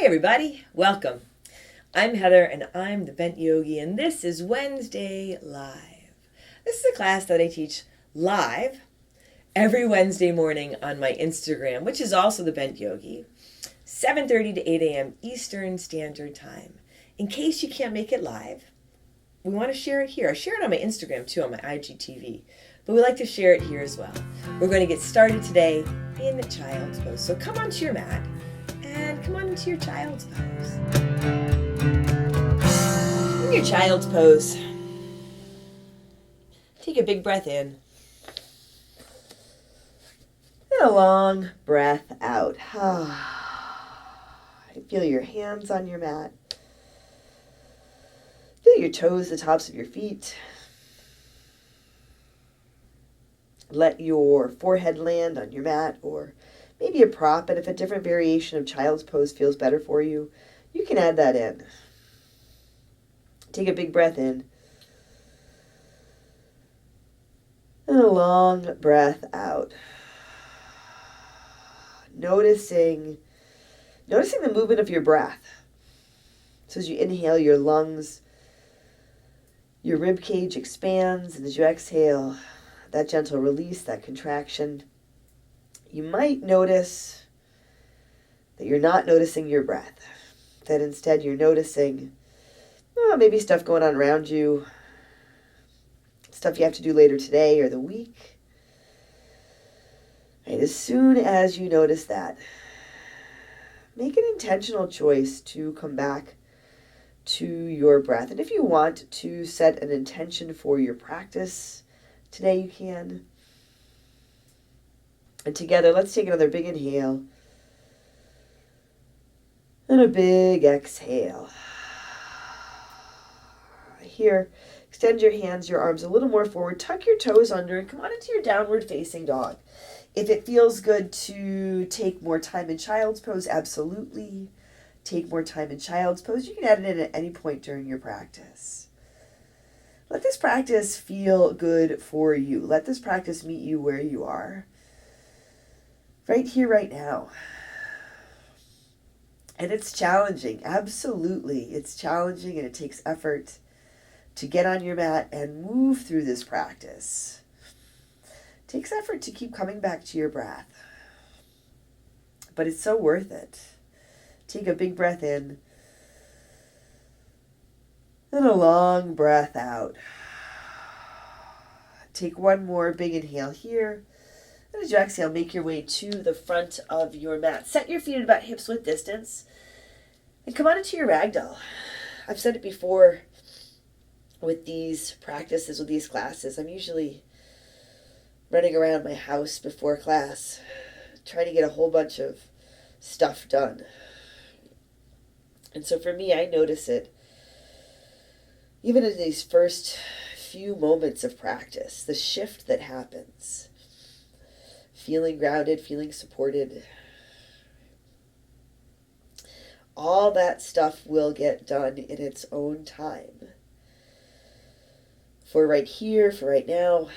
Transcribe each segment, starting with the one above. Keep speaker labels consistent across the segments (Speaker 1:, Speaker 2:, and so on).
Speaker 1: Hey everybody, welcome. I'm Heather and I'm the Bent Yogi, and this is Wednesday Live. This is a class that I teach live every Wednesday morning on my Instagram, which is also the Bent Yogi, 7:30 to 8 a.m. Eastern Standard Time. In case you can't make it live, we want to share it here. I share it on my Instagram too, on my IGTV, but we like to share it here as well. We're going to get started today in the child's pose. So come onto your mat and come on into your child's pose. In your child's pose, take a big breath in and a long breath out. Feel your hands on your mat. Feel your toes, the tops of your feet. Let your forehead land on your mat or maybe a prop, and if a different variation of child's pose feels better for you, you can add that in. Take a big breath in and a long breath out. Noticing the movement of your breath. So as you inhale, your lungs, your rib cage expands, and as you exhale, that gentle release, that contraction. You might notice that you're not noticing your breath, that instead you're noticing maybe stuff going on around you, stuff you have to do later today or the week. Right, as soon as you notice that, make an intentional choice to come back to your breath. And if you want to set an intention for your practice today, you can. And together, let's take another big inhale and a big exhale. Here, extend your hands, your arms a little more forward. Tuck your toes under and come on into your downward facing dog. If it feels good to take more time in child's pose, absolutely. Take more time in child's pose. You can add it in at any point during your practice. Let this practice feel good for you. Let this practice meet you where you are. Right here, right now. And it's challenging. Absolutely. It's challenging and it takes effort to get on your mat and move through this practice. It takes effort to keep coming back to your breath. But it's so worth it. Take a big breath in and a long breath out. Take one more big inhale here. And as you exhale, make your way to the front of your mat. Set your feet at about hips width distance and come on into your ragdoll. I've said it before with these practices, with these classes. I'm usually running around my house before class, trying to get a whole bunch of stuff done. And so for me, I notice it even in these first few moments of practice, the shift that happens. Feeling grounded, feeling supported. All that stuff will get done in its own time. For right here, for right now,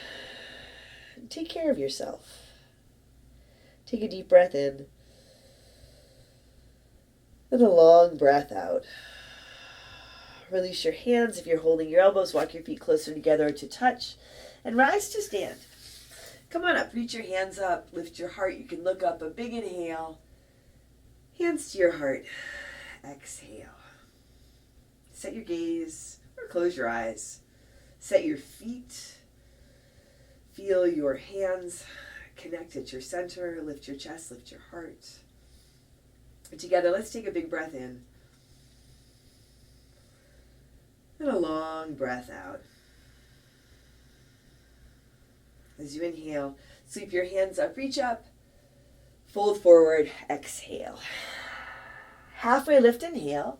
Speaker 1: take care of yourself. Take a deep breath in and a long breath out. Release your hands. If you're holding your elbows, walk your feet closer together to touch and rise to stand. Come on up, reach your hands up, lift your heart. You can look up, a big inhale, hands to your heart, exhale. Set your gaze or close your eyes. Set your feet, feel your hands connect at your center, lift your chest, lift your heart. And together, let's take a big breath in and a long breath out. As you inhale, sweep your hands up, reach up, fold forward, exhale. Halfway lift, inhale.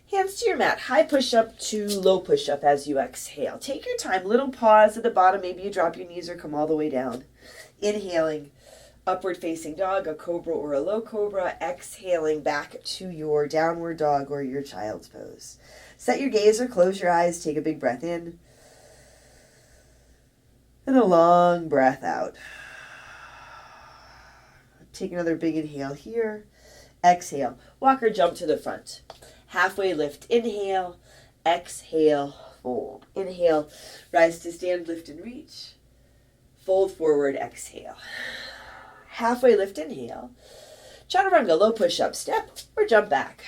Speaker 1: Hands to your mat, high push-up to low push-up as you exhale. Take your time, little pause at the bottom. Maybe you drop your knees or come all the way down. Inhaling, upward facing dog, a cobra or a low cobra. Exhaling back to your downward dog or your child's pose. Set your gaze or close your eyes. Take a big breath in and a long breath out. Take another big inhale here Exhale, walk or jump to the front. Halfway lift, inhale, exhale, fold. Inhale, rise to stand, lift and reach. Fold forward, exhale. Halfway lift, inhale. Chaturanga, low push-up, step or jump back.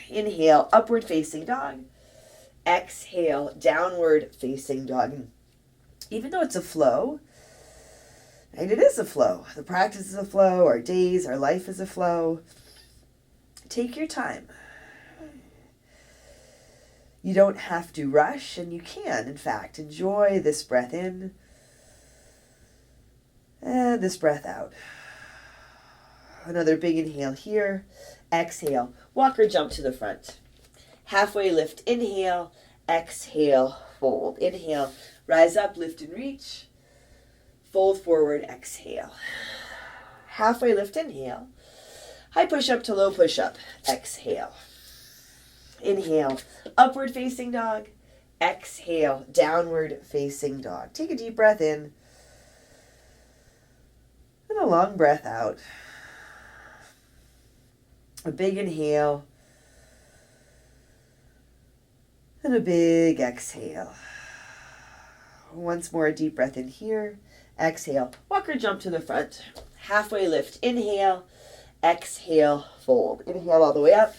Speaker 1: Inhale, upward facing dog. Exhale, downward facing dog. Even though it's a flow, and it is a flow, the practice is a flow, our days, our life is a flow, take your time. You don't have to rush, and you can, in fact, enjoy this breath in and this breath out. Another big inhale here. Exhale, walk or jump to the front. Halfway lift, inhale, exhale, fold. Inhale, rise up, lift and reach. Fold forward, exhale. Halfway lift, inhale. High push-up to low push-up, exhale. Inhale, upward facing dog. Exhale, downward facing dog. Take a deep breath in and a long breath out. A big inhale and a big exhale. Once more, a deep breath in here. Exhale, walk or jump to the front. Halfway lift, inhale, exhale, fold. Inhale all the way up,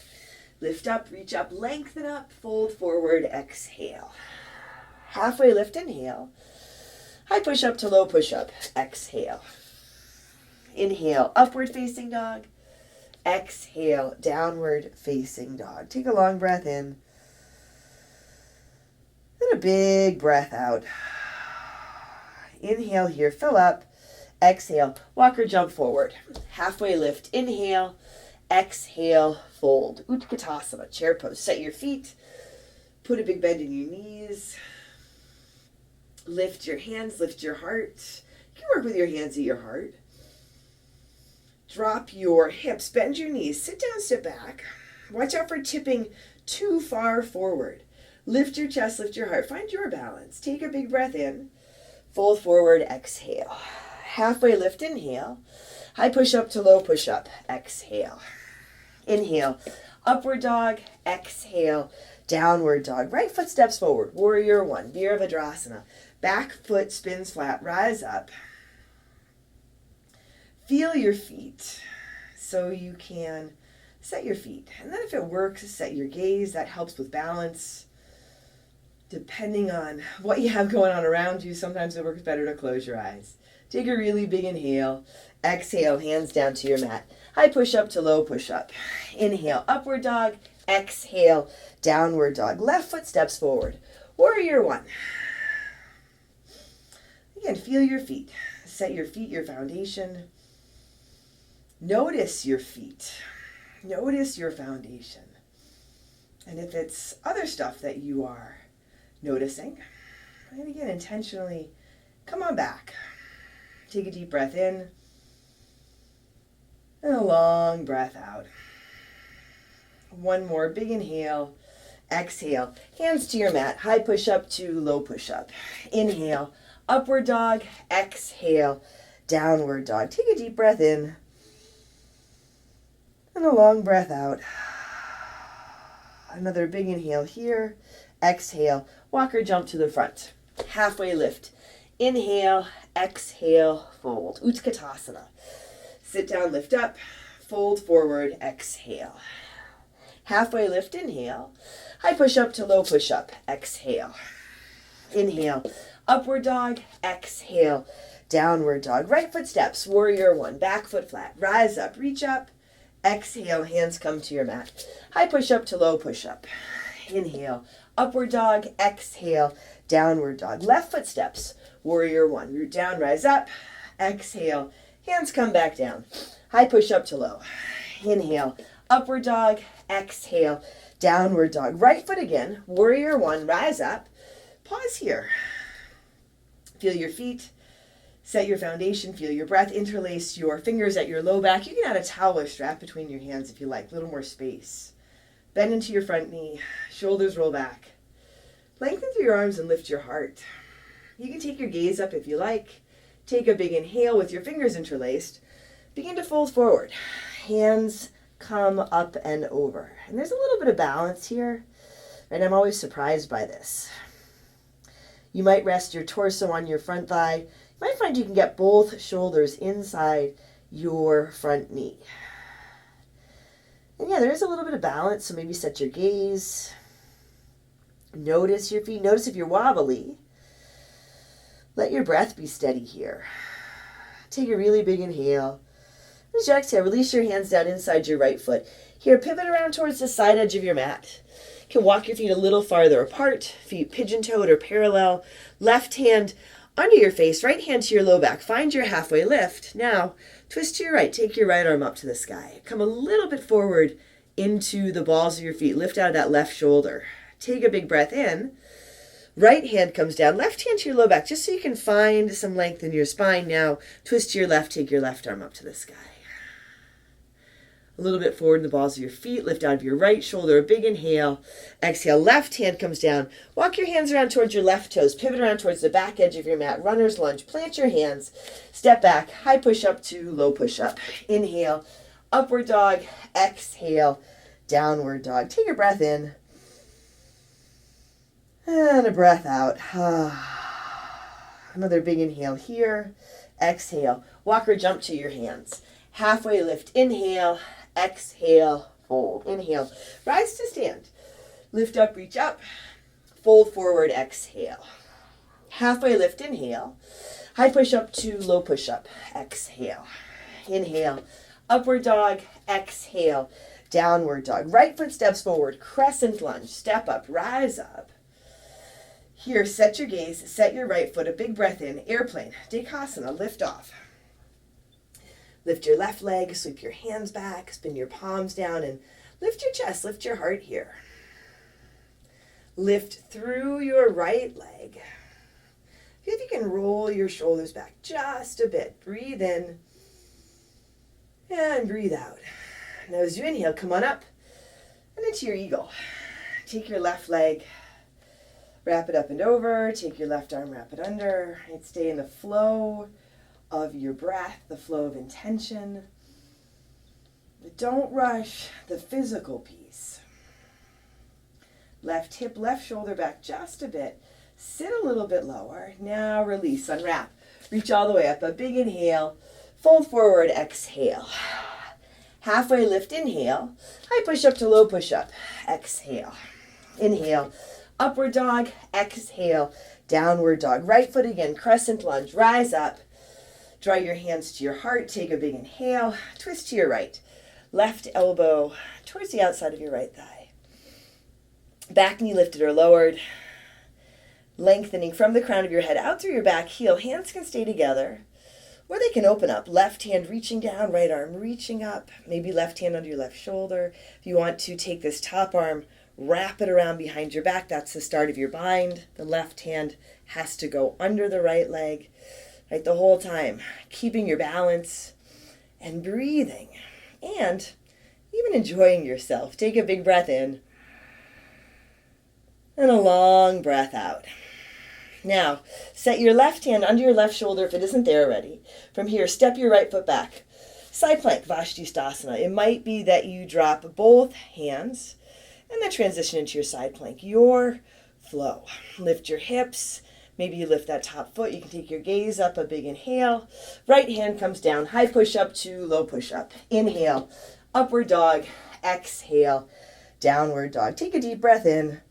Speaker 1: lift up, reach up, lengthen up, fold forward, exhale. Halfway lift, inhale. High push up to low push up, exhale. Inhale, upward facing dog. Exhale, downward facing dog. Take a long breath in and a big breath out. Inhale here, fill up. Exhale, walk or jump forward. Halfway lift, inhale. Exhale, fold. Utkatasana, chair pose. Set your feet. Put a big bend in your knees. Lift your hands, lift your heart. You can work with your hands at your heart. Drop your hips, bend your knees, sit down, sit back. Watch out for tipping too far forward. Lift your chest, lift your heart. Find your balance. Take a big breath in. Fold forward, exhale. Halfway lift, inhale. High push up to low push up, exhale. Inhale, upward dog, exhale, downward dog. Right foot steps forward, warrior one, Vashtistasana. Back foot spins flat, rise up. Feel your feet so you can set your feet. And then if it works, set your gaze. That helps with balance. Depending on what you have going on around you, sometimes it works better to close your eyes. Take a really big inhale. Exhale, hands down to your mat. High push up to low push up. Inhale, upward dog. Exhale, downward dog. Left foot steps forward. Warrior one. Again, feel your feet. Set your feet, your foundation. Notice your feet. Notice your foundation. And if it's other stuff that you are noticing, and again, intentionally come on back. Take a deep breath in and a long breath out. One more big inhale. Exhale. Hands to your mat. High push up to low push up. Inhale. Upward dog. Exhale. Downward dog. Take a deep breath in and a long breath out. Another big inhale here. Exhale. Walk or jump to the front. Halfway lift. Inhale. Exhale. Fold. Utkatasana. Sit down, lift up. Fold forward. Exhale. Halfway lift. Inhale. High push up to low push up. Exhale. Inhale. Upward dog. Exhale. Downward dog. Right foot steps. Warrior one. Back foot flat. Rise up. Reach up. Exhale, hands come to your mat. High push up to low push up. Inhale, upward dog, exhale, downward dog. Left foot steps, warrior one. Root down, rise up. Exhale, hands come back down. High push up to low. Inhale, upward dog, exhale, downward dog. Right foot again, warrior one, rise up. Pause here. Feel your feet. Set your foundation, feel your breath, interlace your fingers at your low back. You can add a towel or strap between your hands if you like, a little more space. Bend into your front knee, shoulders roll back. Lengthen through your arms and lift your heart. You can take your gaze up if you like. Take a big inhale with your fingers interlaced. Begin to fold forward. Hands come up and over. And there's a little bit of balance here, and I'm always surprised by this. You might rest your torso on your front thigh. You might find you can get both shoulders inside your front knee. And yeah, there is a little bit of balance, so maybe set your gaze. Notice your feet. Notice if you're wobbly. Let your breath be steady here. Take a really big inhale. As you exhale, release your hands down inside your right foot. Here, pivot around towards the side edge of your mat. You can walk your feet a little farther apart, feet pigeon-toed or parallel. Left hand under your face, right hand to your low back. Find your halfway lift. Now, twist to your right. Take your right arm up to the sky. Come a little bit forward into the balls of your feet. Lift out of that left shoulder. Take a big breath in. Right hand comes down. Left hand to your low back, just so you can find some length in your spine. Now, twist to your left. Take your left arm up to the sky. A little bit forward in the balls of your feet. Lift out of your right shoulder. A big inhale. Exhale. Left hand comes down. Walk your hands around towards your left toes. Pivot around towards the back edge of your mat. Runner's lunge. Plant your hands. Step back. High push up to low push up. Inhale. Upward dog. Exhale. Downward dog. Take a breath in. And a breath out. Another big inhale here. Exhale. Walk or jump to your hands. Halfway lift. Inhale. Exhale, fold. Inhale, rise to stand. Lift up, reach up. Fold forward, exhale. Halfway lift, inhale. High push up to low push up. Exhale. Inhale, upward dog. Exhale, downward dog. Right foot steps forward. Crescent lunge. Step up, rise up. Here, set your gaze. Set your right foot. A big breath in. Airplane. Trikonasana. Lift off. Lift your left leg, sweep your hands back, spin your palms down, and lift your chest, lift your heart here. Lift through your right leg. See if you can roll your shoulders back just a bit. Breathe in and breathe out. Now as you inhale, come on up and into your eagle. Take your left leg, wrap it up and over. Take your left arm, wrap it under. And stay in the flow of your breath, the flow of intention. But don't rush the physical piece. Left hip, left shoulder back just a bit. Sit a little bit lower. Now release, unwrap. Reach all the way up. A big inhale. Fold forward, exhale. Halfway lift, inhale. High push up to low push up. Exhale. Inhale. Upward dog, exhale. Downward dog. Right foot again, crescent lunge. Rise up. Draw your hands to your heart. Take a big inhale. Twist to your right. Left elbow towards the outside of your right thigh. Back knee lifted or lowered. Lengthening from the crown of your head out through your back heel. Hands can stay together, or they can open up. Left hand reaching down, right arm reaching up. Maybe left hand under your left shoulder. If you want to take this top arm, wrap it around behind your back. That's the start of your bind. The left hand has to go under the right leg. Right, the whole time, keeping your balance and breathing and even enjoying yourself. Take a big breath in and a long breath out. Now, set your left hand under your left shoulder if it isn't there already. From here, step your right foot back. Side plank, Vashtistasana. It might be that you drop both hands and then transition into your side plank. Your flow. Lift your hips. Maybe you lift that top foot. You can take your gaze up, a big inhale. Right hand comes down. High push up to low push up. Inhale. Upward dog. Exhale. Downward dog. Take a deep breath in.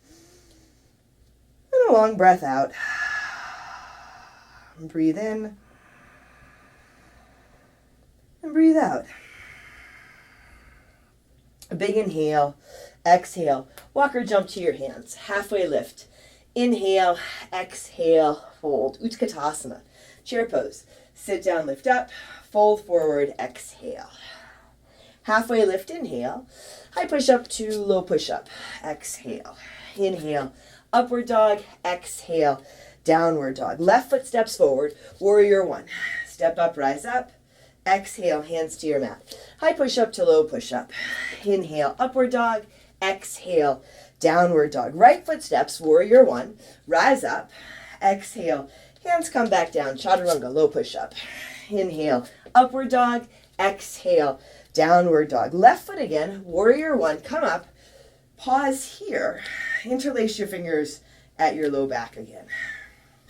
Speaker 1: And a long breath out. And breathe in. And breathe out. A big inhale. Exhale. Walk or jump to your hands. Halfway lift. Inhale, exhale, fold. Utkatasana. Chair pose. Sit down, lift up, fold forward, exhale. Halfway lift, inhale. High push up to low push up. Exhale. Inhale. Upward dog, exhale. Downward dog. Left foot steps forward. Warrior one. Step up, rise up. Exhale, hands to your mat. High push up to low push up. Inhale, upward dog. Exhale, downward dog. Right foot steps, warrior one. Rise up. Exhale. Hands come back down. Chaturanga, low push up. Inhale, upward dog. Exhale, downward dog. Left foot again, warrior one, come up, pause here, interlace your fingers at your low back again.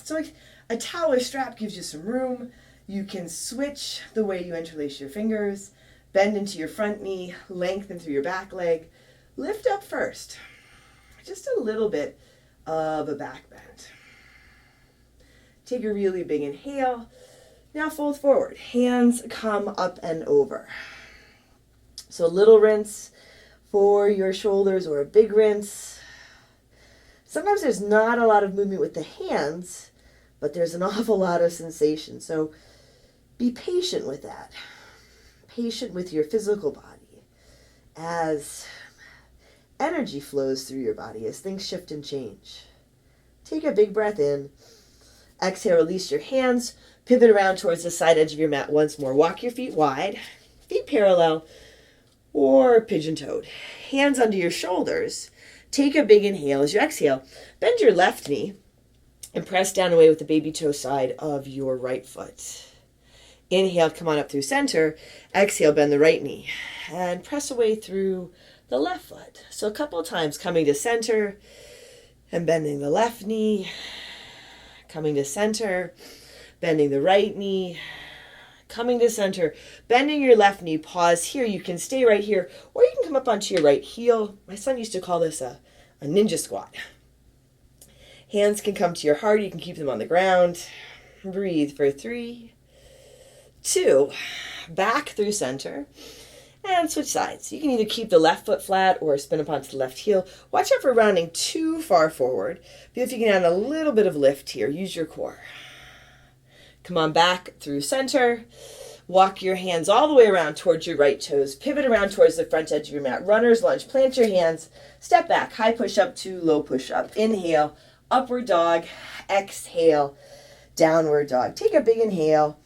Speaker 1: So like a towel or strap gives you some room. You can switch the way you interlace your fingers, bend into your front knee, lengthen through your back leg, lift up first, just a little bit of a back bend. Take a really big inhale. Now fold forward, hands come up and over. So a little rinse for your shoulders or a big rinse. Sometimes there's not a lot of movement with the hands, but there's an awful lot of sensation. So be patient with that. Patient with your physical body as energy flows through your body, as things shift and change. Take a big breath in. Exhale, release your hands. Pivot around towards the side edge of your mat once more. Walk your feet wide, feet parallel, or pigeon-toed. Hands under your shoulders. Take a big inhale. As you exhale, bend your left knee and press down away with the baby toe side of your right foot. Inhale, come on up through center. Exhale, bend the right knee and press away through the left foot. So a couple of times coming to center and bending the left knee, coming to center, bending the right knee, coming to center, bending your left knee. Pause here. You can stay right here, or you can come up onto your right heel. My son used to call this a ninja squat. Hands can come to your heart. You can keep them on the ground. Breathe for 3, 2, back through center, and switch sides. You can either keep the left foot flat or spin up onto the left heel. Watch out for rounding too far forward. Feel if you can add a little bit of lift here. Use your core. Come on back through center. Walk your hands all the way around towards your right toes. Pivot around towards the front edge of your mat. Runner's lunge. Plant your hands. Step back. High push-up to low push-up. Inhale. Upward dog. Exhale. Downward dog. Take a big inhale.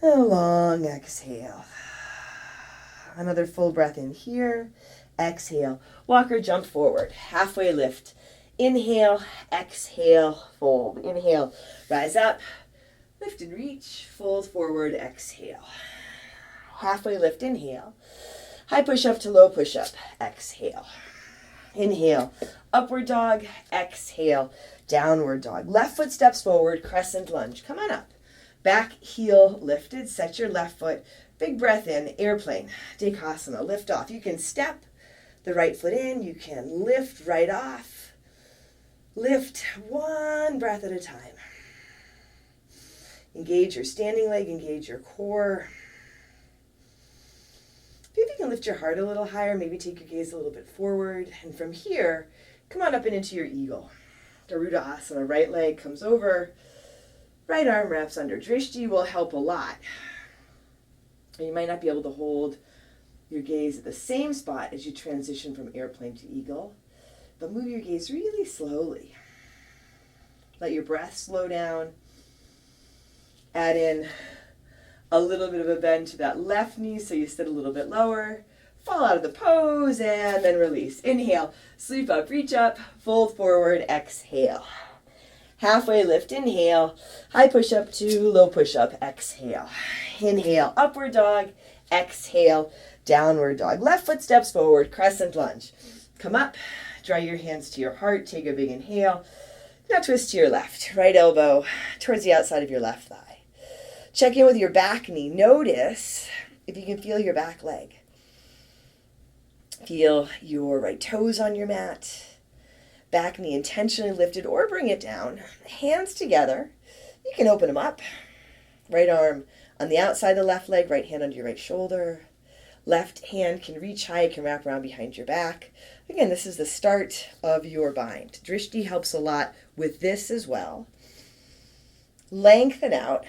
Speaker 1: And a long exhale. Another full breath in here. Exhale. Walk or jump forward. Halfway lift. Inhale, exhale, fold. Inhale, rise up, lift and reach, fold forward, exhale. Halfway lift, inhale. High push-up to low push-up, exhale. Inhale, upward dog, exhale, downward dog. Left foot steps forward, crescent lunge. Come on up. Back heel lifted, set your left foot. Big breath in, airplane, Trikonasana, lift off. You can step the right foot in, you can lift right off. Lift one breath at a time. Engage your standing leg, engage your core. Maybe you can lift your heart a little higher, maybe take your gaze a little bit forward. And from here, come on up and into your eagle. Vashtistasana, right leg comes over, right arm wraps under. Drishti will help a lot. And you might not be able to hold your gaze at the same spot as you transition from airplane to eagle. But move your gaze really slowly. Let your breath slow down. Add in a little bit of a bend to that left knee so you sit a little bit lower. Fall out of the pose and then release. Inhale, sweep up, reach up, fold forward, exhale. Halfway lift, inhale. High push-up to low push-up, exhale. Inhale, upward dog, exhale, downward dog. Left foot steps forward, crescent lunge. Come up. Draw your hands to your heart. Take a big inhale. Now twist to your left. Right elbow towards the outside of your left thigh. Check in with your back knee. Notice if you can feel your back leg. Feel your right toes on your mat. Back knee intentionally lifted or bring it down. Hands together. You can open them up. Right arm on the outside of the left leg. Right hand under your right shoulder. Left hand can reach high. It can wrap around behind your back. Again, this is the start of your bind. Drishti helps a lot with this as well. Lengthen out.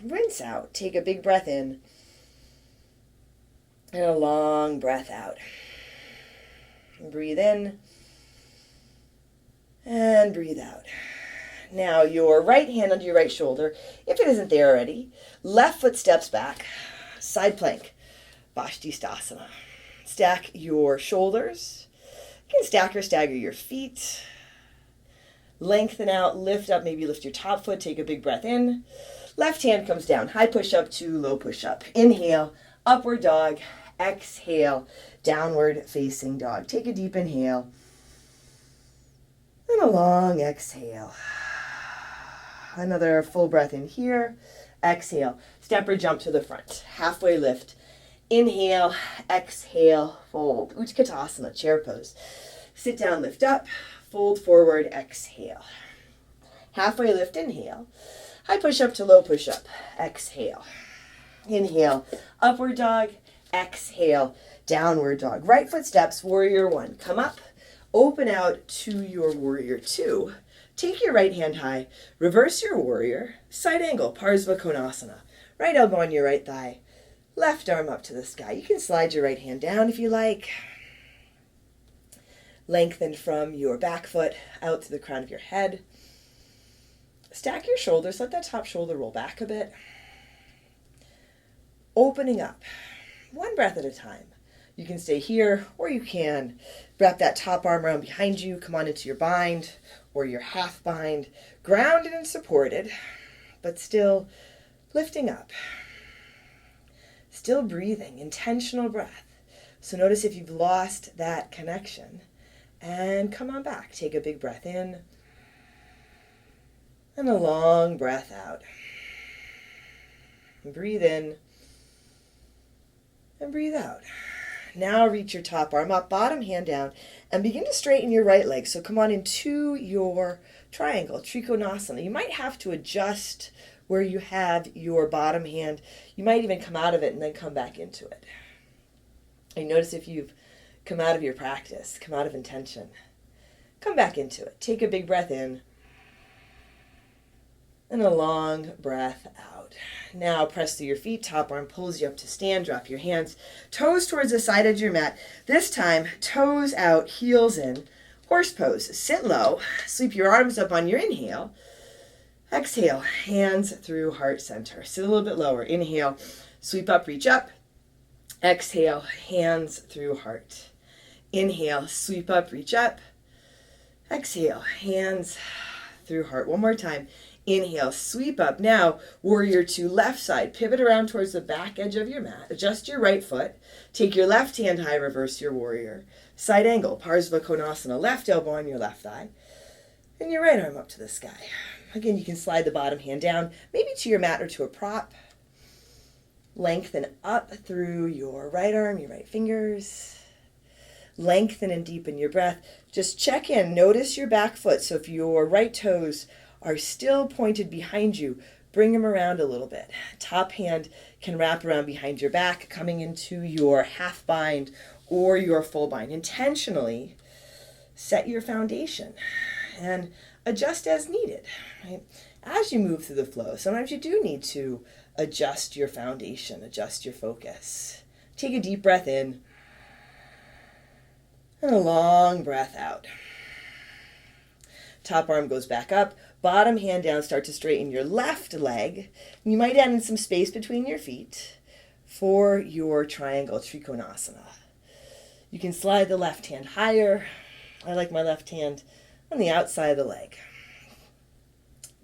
Speaker 1: Rinse out. Take a big breath in. And a long breath out. Breathe in. And breathe out. Now your right hand under your right shoulder, if it isn't there already. Left foot steps back. Side plank. Vashtistasana. Stack your shoulders. You can stack or stagger your feet. Lengthen out, lift up, maybe lift your top foot, take a big breath in. Left hand comes down, high push-up to low push-up. Inhale, upward dog. Exhale, downward facing dog. Take a deep inhale and a long exhale. Another full breath in here. Exhale, step or jump to the front. Halfway lift. Inhale, exhale, fold. Utkatasana, chair pose. Sit down, lift up, fold forward, exhale. Halfway lift, inhale. High push up to low push up. Exhale. Inhale, upward dog. Exhale, downward dog. Right foot steps, warrior one. Come up, open out to your warrior two. Take your right hand high, reverse your warrior, side angle, Parsvakonasana. Right elbow on your right thigh, left arm up to the sky. You can slide your right hand down if you like. Lengthen from your back foot out to the crown of your head. Stack your shoulders, let that top shoulder roll back a bit. Opening up. One breath at a time. You can stay here, or you can wrap that top arm around behind you, come on into your bind, or your half bind, grounded and supported, but still lifting up. Still breathing, intentional breath. So notice if you've lost that connection, and come on back. Take a big breath in, and a long breath out. And breathe in, and breathe out. Now reach your top arm up, bottom hand down, and begin to straighten your right leg. So come on into your triangle, Trikonasana. You might have to adjust where you have your bottom hand. You might even come out of it and then come back into it. And notice if you've come out of your practice, come out of intention, come back into it. Take a big breath in, and a long breath out. Now press through your feet, top arm pulls you up to stand, drop your hands, toes towards the side edge of your mat. This time, toes out, heels in, horse pose. Sit low, sweep your arms up on your inhale. Exhale, hands through heart center. Sit a little bit lower. Inhale, sweep up, reach up. Exhale, hands through heart. Inhale, sweep up, reach up. Exhale, hands through heart. One more time. Inhale, sweep up. Now, warrior two, left side. Pivot around towards the back edge of your mat. Adjust your right foot. Take your left hand high, reverse your warrior. Side angle, Parsvakonasana. Left elbow on your left thigh. And your right arm up to the sky. Again, you can slide the bottom hand down, maybe to your mat or to a prop. Lengthen up through your right arm, your right fingers. Lengthen and deepen your breath. Just check in. Notice your back foot. So if your right toes are still pointed behind you, bring them around a little bit. Top hand can wrap around behind your back, coming into your half bind or your full bind. Intentionally set your foundation and adjust as needed. Right? As you move through the flow, sometimes you do need to adjust your foundation, adjust your focus. Take a deep breath in and a long breath out. Top arm goes back up, bottom hand down, start to straighten your left leg. You might add in some space between your feet for your triangle, Trikonasana. You can slide the left hand higher. I like my left hand on the outside of the leg.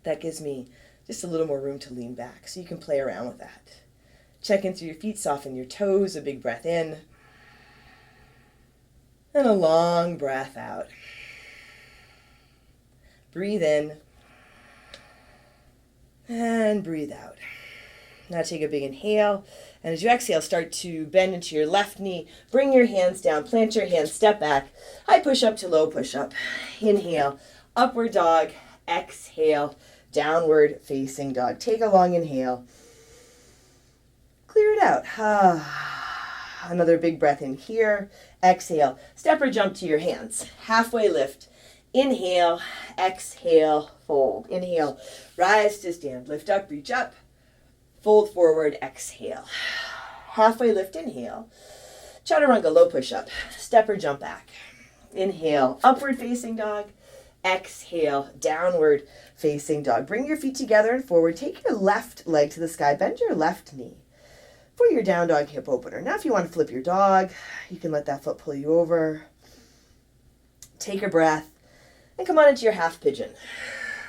Speaker 1: That gives me just a little more room to lean back, so you can play around with that. Check in through your feet, soften your toes, a big breath in, and a long breath out. Breathe in, and breathe out. Now take a big inhale, and as you exhale, start to bend into your left knee. Bring your hands down, plant your hands, step back. High push up to low push up. Inhale, upward dog. Exhale, downward facing dog. Take a long inhale. Clear it out. Another big breath in here. Exhale, step or jump to your hands. Halfway lift. Inhale, exhale, fold. Inhale, rise to stand. Lift up, reach up. Fold forward, exhale. Halfway lift, inhale. Chaturanga, low push up. Step or jump back. Inhale, upward facing dog. Exhale, downward facing dog. Bring your feet together and forward. Take your left leg to the sky. Bend your left knee for your down dog hip opener. Now if you want to flip your dog, you can let that foot pull you over. Take a breath and come on into your half pigeon.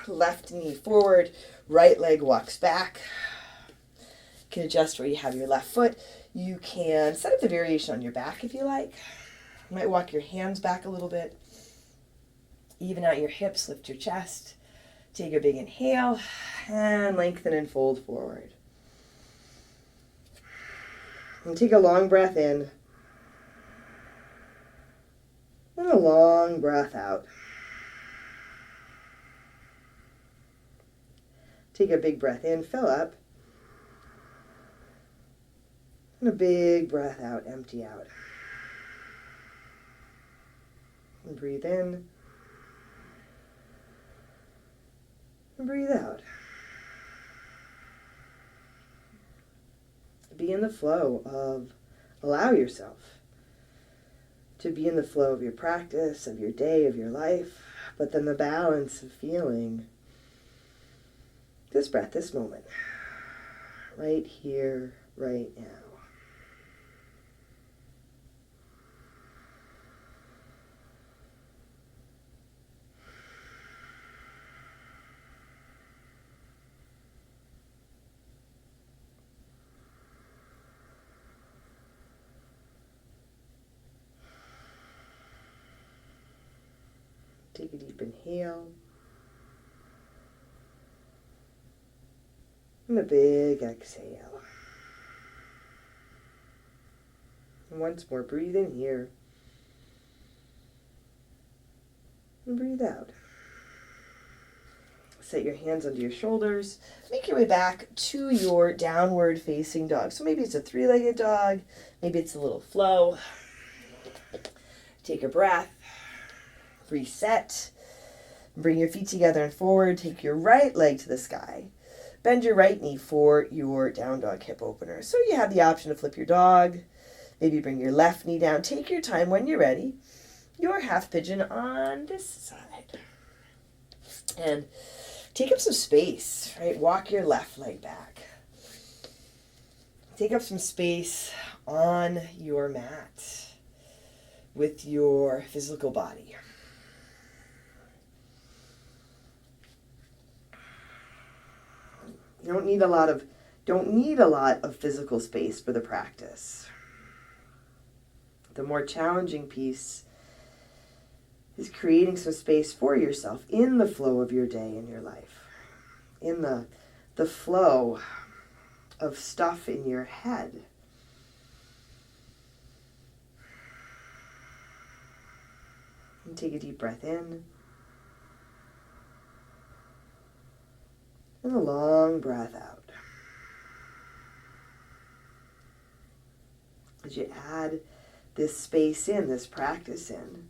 Speaker 1: left knee forward, right leg walks back. You can adjust where you have your left foot. You can set up the variation on your back if you like. You might walk your hands back a little bit. Even out your hips, lift your chest. Take a big inhale and lengthen and fold forward. And take a long breath in and a long breath out. Take a big breath in, fill up. And a big breath out, empty out. And breathe in. And breathe out. Be in the flow of, allow yourself to be in the flow of your practice, of your day, of your life, but then the balance of feeling this breath, this moment, right here, right now. Take a deep inhale. And a big exhale. And once more, breathe in here. And breathe out. Set your hands under your shoulders. Make your way back to your downward facing dog. So maybe it's a three-legged dog. Maybe it's a little flow. Take a breath. Reset. Bring your feet together and forward. Take your right leg to the sky. Bend your right knee for your down dog hip opener. So you have the option to flip your dog. Maybe bring your left knee down. Take your time when you're ready. Your half pigeon on this side. And take up some space, right? Walk your left leg back. Take up some space on your mat with your physical body. You don't need a lot of physical space for the practice. The more challenging piece is creating some space for yourself in the flow of your day and your life. In the flow of stuff in your head. And take a deep breath in. And a long breath out. As you add this space in, this practice in,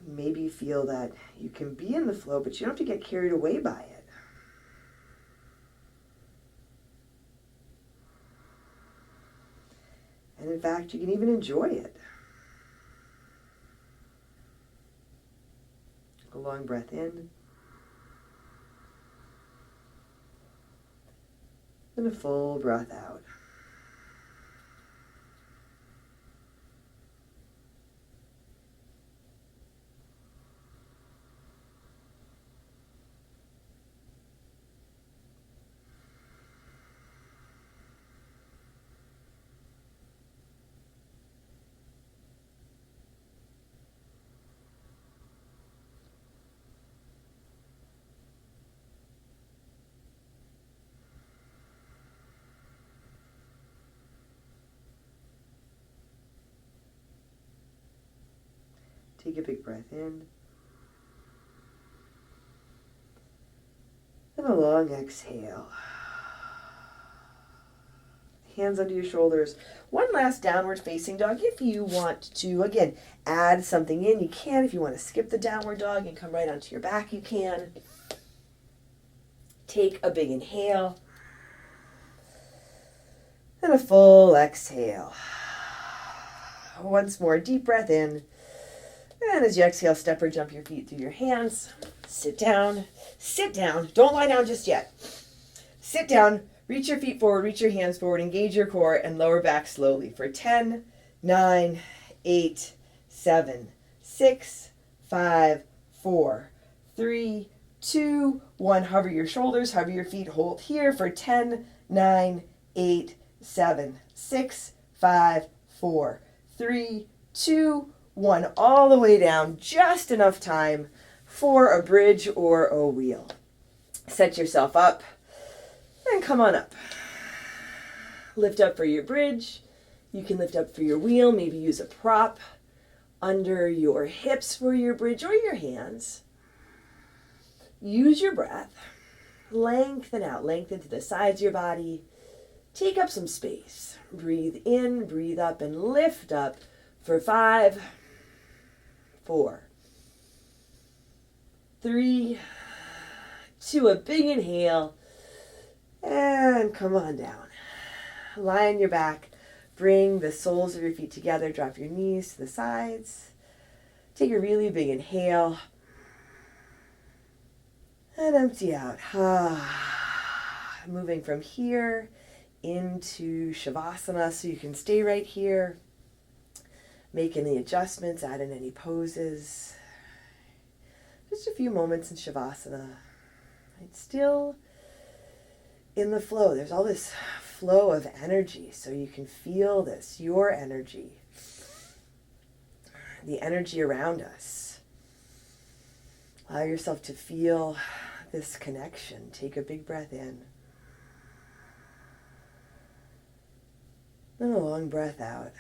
Speaker 1: maybe you feel that you can be in the flow, but you don't have to get carried away by it. And in fact, you can even enjoy it. A long breath in. And a full breath out. Take a big breath in. And a long exhale. Hands under your shoulders. One last downward facing dog. If you want to, again, add something in, you can. If you want to skip the downward dog and come right onto your back, you can. Take a big inhale. And a full exhale. Once more, deep breath in. And as you exhale, step or jump your feet through your hands. Sit down. Sit down. Don't lie down just yet. Sit down. Reach your feet forward. Reach your hands forward. Engage your core and lower back slowly for 10, 9, 8, 7, 6, 5, 4, 3, 2, 1. Hover your shoulders, hover your feet, hold here for 10, 9, 8, 7, 6, 5, 4, 3, 2, 1. All the way down, just enough time for a bridge or a wheel. Set yourself up and come on up. Lift up for your bridge. You can lift up for your wheel, maybe use a prop under your hips for your bridge or your hands. Use your breath. Lengthen out, lengthen to the sides of your body. Take up some space. Breathe in, breathe up, and lift up for 5, 4, 3, 2, a big inhale, and come on down. Lie on your back. Bring the soles of your feet together. Drop your knees to the sides. Take a really big inhale. And empty out. Moving from here into Shavasana, so you can stay right here. Make any adjustments, add in any poses. Just a few moments in Shavasana. It's still in the flow. There's all this flow of energy, so you can feel this, your energy, the energy around us. Allow yourself to feel this connection. Take a big breath in. And a long breath out.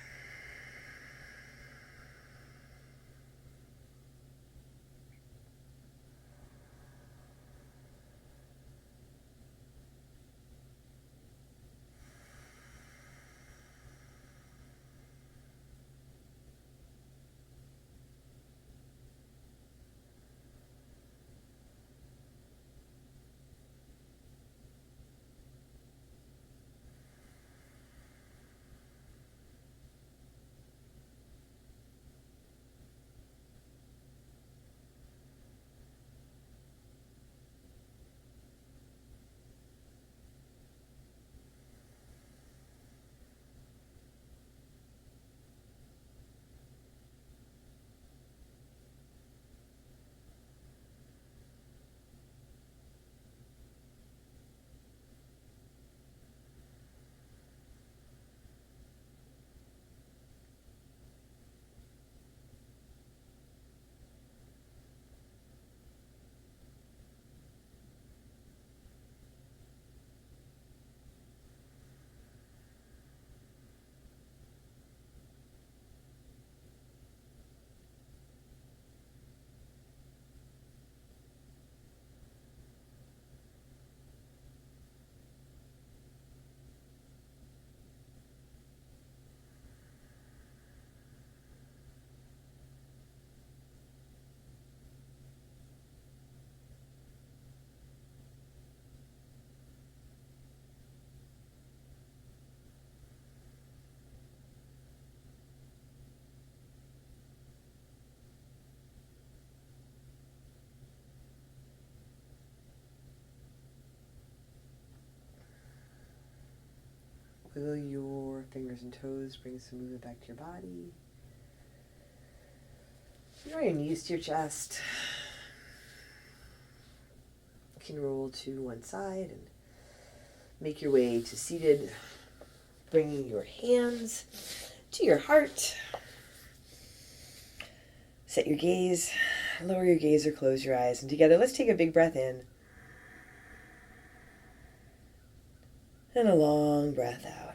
Speaker 1: Wiggle your fingers and toes, bring some movement back to your body. Draw your knees to your chest. You can roll to one side and make your way to seated, bringing your hands to your heart. Set your gaze, lower your gaze or close your eyes, and together let's take a big breath in. And a long breath out.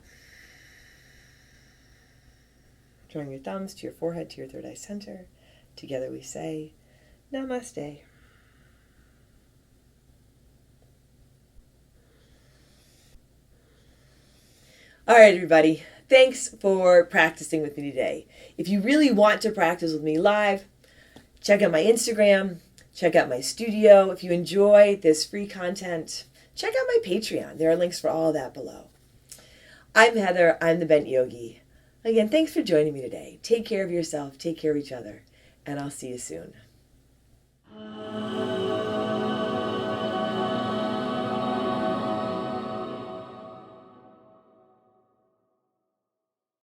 Speaker 1: Drawing your thumbs to your forehead, to your third eye center. Together we say, Namaste. All right, everybody. Thanks for practicing with me today. If you really want to practice with me live, check out my Instagram, check out my studio. If you enjoy this free content, check out my Patreon. There are links for all of that below. I'm Heather. I'm the Bent Yogi. Again, thanks for joining me today. Take care of yourself. Take care of each other. And I'll see you soon.